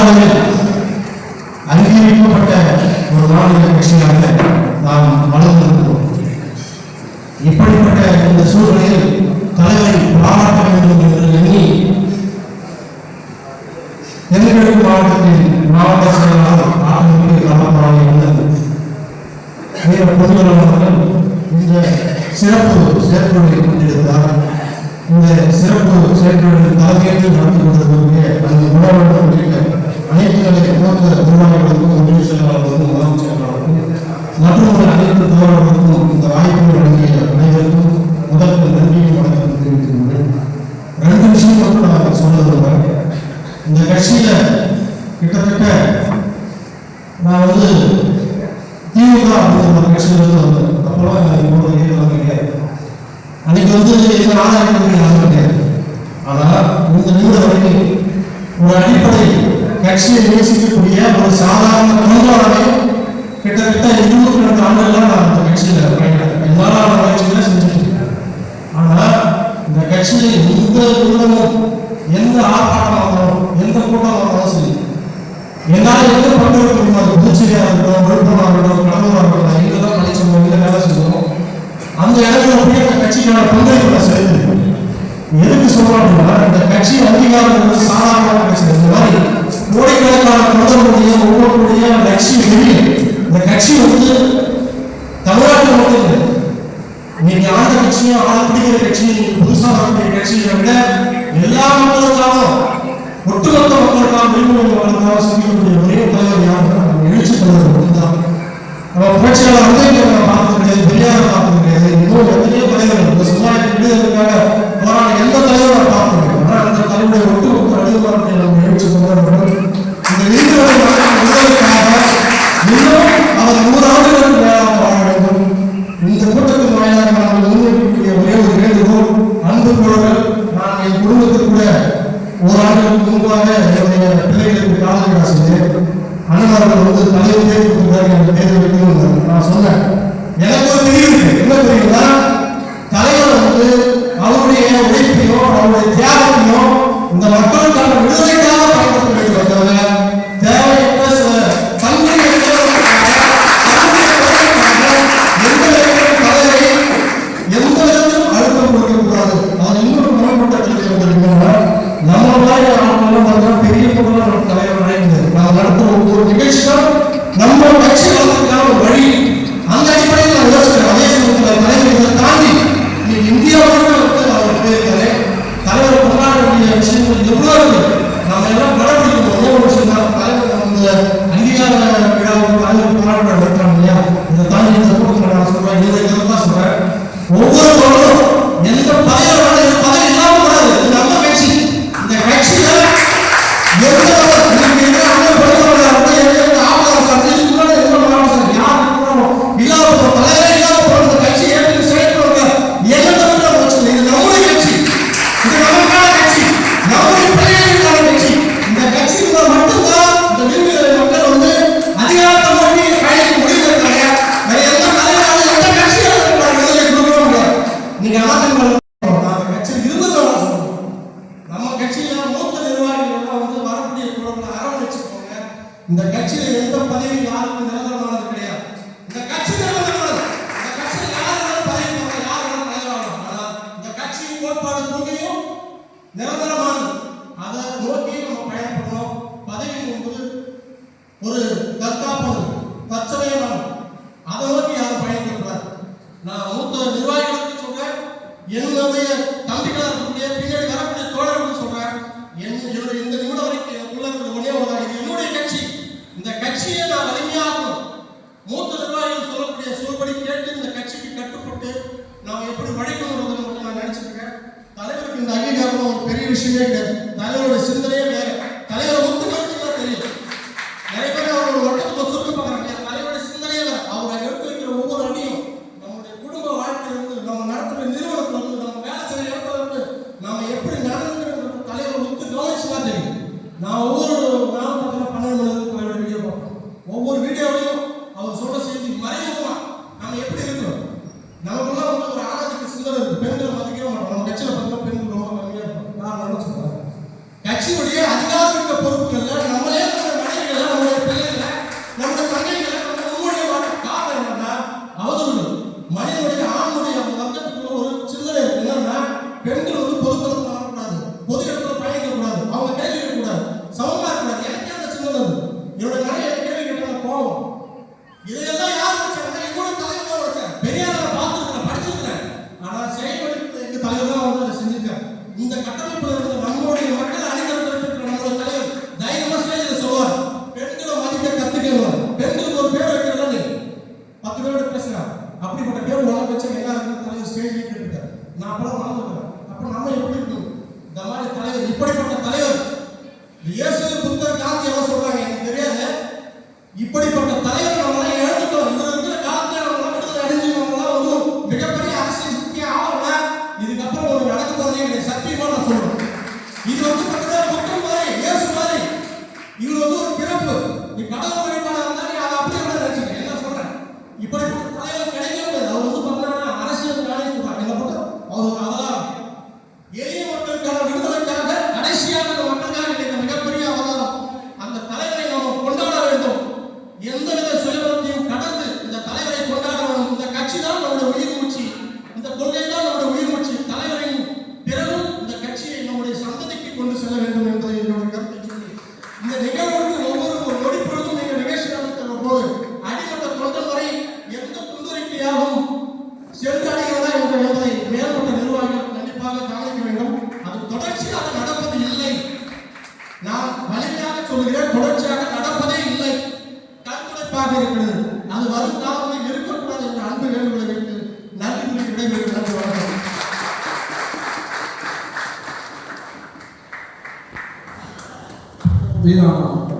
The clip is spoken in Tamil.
அளவில் அங்கீகரிக்கப்பட்ட ஒரு மாநில கட்சியாக நாம் வளர்ந்திருக்கிறோம். இப்படிப்பட்ட இந்த சூழ்நிலையில் தலைவரை பாராட்ட வேண்டும் என்று எண்ணி தென்கிழக்கு மாவட்டத்தின் மாவட்ட செயலாளர் ஆட்டமிகு கலப்பராக இருந்தது பொதுவர்கள் இந்த சிறப்பு செயற்குழுவை கொண்டிருந்தார். இந்த சிறப்பு செயற்குழுவில் தலைமையேற்று நடந்து கொண்டிருக்கக்கூடிய அந்த உணவர்கள் உள்ளிட்ட அனைத்து நிலை மூத்த நிர்வாகிகளுக்கும் ஒன்றிய செயலாளர்களுக்கும் முதன்மை செயலாளருக்கும் மற்றும் அனைத்து தோழர்களுக்கும் இந்த வாய்ப்பை வழங்கிய அனைவருக்கும் முதற்கு நன்றியும் வணக்கம் தெரிவித்துள்ளேன். 2 விஷயம் மட்டும் நான் சொல்ல விரும்புகிறேன். இந்த கட்சியில கிட்டத்தட்ட நான் திமுக அப்படிங்கிற கட்சியிலிருந்து வந்தேன். அப்பெல்லாம் கிடையாது. அன்னைக்கு எந்த ஆதாரங்களும் யாரும் கிடையாது. ஆனால் இந்த நிமிடம் வரைக்கும் ஒரு அடிப்படை கட்சியை நேசிக்கக்கூடிய ஒரு சாதாரண தொழிலாளரை கிட்டத்தட்ட 22 ஆண்டுகளாக நான் அந்த கட்சியில் பயணிக்கிறேன். எல்லாரும் முயற்சிகளை செஞ்சுட்டு இருக்கேன். ஆனால் இந்த கட்சியில் எந்த நிமிடமும் எந்த ஆர்ப்பாட்டம் ஆகணும், எந்த கூட்டம் ஆகணும் சரி, என்னால் எந்த பங்கெடுக்க முடியாது. புதுச்சேரியாக இருக்கட்டும், விழுப்புரமாக இருக்கட்டும், கடலூராக இருக்கட்டும், எங்கே தான் படிச்சோம், எங்கே வேலை செஞ்சோம், அந்த இடத்துல போய் அந்த கட்சிக்கான பங்களிப்புகளை செலுத்திருக்கோம். எதுக்கு சொல்றாங்கன்னா, இந்த கட்சி அங்கீகாரம் சாதாரண கட்சி. இந்த மாதிரி கோடிக்கணக்கான தொண்டர்களுடைய ஒவ்வொருடைய லட்சியம் வெளியே இந்த கட்சி தமிழ்நாட்டில் மட்டும் இல்லை. நீங்க ஆண்ட கட்சியும் ஆள பிடிக்கிற கட்சியும் புதுசாக வரக்கூடிய கட்சியை விட எல்லா மக்களுக்காகவும் ஒட்டுமொத்த மக்களுக்காக விழிப்புணர்வு வளர்ந்தாக சிந்திக்கக்கூடிய ஒரே தலைவர் யாரும் எழுச்சி தலைவர் மட்டும்தான். நம்ம புரட்சியாளர் அம்பேத்கரை பார்க்க முடியாது, பெரியாரை பார்க்க முடியாது, இன்னும் எத்தனையோ தலைவர்கள் இந்த சமுதாயத்தை விடுதலுக்காக போராட எந்த தலைவரை பார்க்க முடியும். ஆனால் அந்த தலைவருடைய ஒட்டுமொத்த அடிவாரத்தை நம்ம எழுச்சி கொண்டாடுறோம். இந்த விடுதலுக்காக இன்னும் அவர் 100 ஆண்டுகளுக்கு மேலாக வாழ வேண்டும். இந்த கூட்டத்தின் வாயிலாக நாங்கள் முன்வைக்கக்கூடிய ஒரே ஒரு வேண்டுகோள், அன்பு தோழர்கள், நான் என் குடும்பத்தில் கூட 1 ஆண்டுகளுக்கு முன்பாக என்னுடைய பிள்ளைகளுக்கு காலேஜ் விழா செஞ்சேன். அண்ணாவர்கள் தலைவர் தேர்வு கொடுத்தாரு, எனக்கு தேர்வு வைக்கணும். நான் சொன்னேன், எனக்கு ஒரு தெரிவு இருக்கு. என்ன தெரியுங்களா, தலைவர் அவருடைய உழைப்பையும் அவருடைய தியாகத்தையும் இந்த மக்களுக்கான விடுதலைக்காக பயன்படுத்த வேண்டும். தவிர தேவையற்ற சில தலைவரை எந்த விதத்திலும் அழுத்தம் கொடுக்கக்கூடாது. அது இன்னொரு மனப்பட்ட நம்ம மாதிரி ஆளுநர் பெரிய பொருளாதார தலைவர் அடைந்தது. நான் நடத்தும் ஒவ்வொரு நிகழ்ச்சியும் நம்ம கட்சி வளர்த்துக்கான ஒரு வழி. அந்த அடிப்படையில் நான் யோசிக்கிறேன். அதே சமயத்தில் தலைவர் தாண்டி இந்தியாவுக்கு அவர் போயிருக்காரு. தலைவர் கொண்டாடக்கூடிய விஷயங்கள் எவ்வளோ இருக்கு. நம்ம எல்லாம் கடைபிடிக்கணும். ஒரே ஒரு விஷயம் தான், தலைவர் அந்த அங்கீகார விழாவுக்கு தலைவர் கொண்டாட வைக்கிறாங்க இல்லையா, இதை தாண்டி இந்த கூட்டத்தில் நான் சொல்றேன், இதை தான் சொல்றேன். ஒவ்வொருவரும் எந்த பதவி இல்லாம கூடாது. இது நம்ம கட்சி. இந்த கட்சியில இந்த கட்சியில எந்த பதவி யாருக்கும் நிரந்தரமானது கிடையாது. இந்த கட்சி நிரந்தரமானது. இந்த கட்சியில் யாரும் பதவி யாரும் தலைவராகலாம். ஆனால் இந்த கட்சியின் கோட்பாடு கொள்கையும் நிரந்தரமானது. அதை நோக்கி நம்ம பயணப்படணும். பதவி என்பது ஒரு தற்காப்பு, தற்சமயமானது. அதை நோக்கி யாரும் பயணிக்கக்கூடாது. நான் மூத்த நிர்வாகிகளுக்கு சொல்றேன், என்னுடைய தம்பிகளாக இருக்கக்கூடிய பின்னாடி வரக்கூடிய தோழர்களுக்கு சொல்றேன், என்னுடைய இந்த நிமிடம் வரைக்கும் எனக்குள்ள ஒரே ஒரு என்னுடைய கட்சி. இந்த கட்சியை நான் வலிமையாகணும். மூத்த நிர்வாகிகள் சொல்லக்கூடிய சொல்படி கேட்டு இந்த கட்சிக்கு கட்டுப்பட்டு நாம் எப்படி உழைக்கணும் மட்டும் நான் நினைச்சிருக்கேன். தலைவருக்கு இந்த அங்கீகாரம் ஒரு பெரிய விஷயமே கிடையாது. தலைவரோட சிந்தனையே வேற. தலைவரை ஒத்துக்க தெரியும். நிறைய பேர் அவர் கடவுள் வழிபாடாக இருந்தால் நீ அதை அப்படியே கூட நினைச்சுக்க. என்ன சொல்றேன், இப்படிப்பட்ட தலைவர் கிடைக்கவே முடியாது. அவர் வந்து பார்த்தீங்கன்னா அரசியல் நாளே சொல்றாங்க. என்ன போட்டு அவர் அதான் எளிய மக்களுக்கான விடுதலைக்காக கடைசியாக இந்த மக்களுக்காக கிடைத்த மிகப்பெரிய அவதாரம். அந்த தலைவரை நாம் கொண்டாட வேண்டும். எந்தவித சுயபலத்தையும் கடந்து இந்த தலைவரை கொண்டாட வேண்டும். இந்த கட்சி தான் நம்முடைய உயிர் மூச்சு, இந்த கொள்கை தான் நம்முடைய உயிர் மூச்சு. தலைவரின் பிறகும் இந்த கட்சியை நம்முடைய சந்ததிக்கு கொண்டு செல்ல வேண்டும் என்பதை என்னுடைய கருத்தை சொல்லி இந்த நிகழ்வுக்கு ஒவ்வொரு நொடி பொழுதும் நீங்கள் நிகழ்ச்சி நடத்துகிற போது அடிமட்ட தொண்டர் வரை எந்த துன்புறுத்தியாகவும் சென்றடைகிறதா என்பதை மேல்மட்ட நிர்வாகிகள் கண்டிப்பாக கவனிக்க வேண்டும். அது தொடர்ச்சியாக நடப்பது இல்லை. நான் வலிமையாக சொல்கிறேன், தொடர்ச்சியாக நடப்பதே இல்லை. கருத்துடைப்பாக இருக்கிறது. அது வரும் காலங்களில் இருக்கக்கூடாது என்ற அன்பு வேண்டுகோளை வைத்து நன்றி கூறி விடைபெறும். நன்றி, வணக்கம். வீராணம்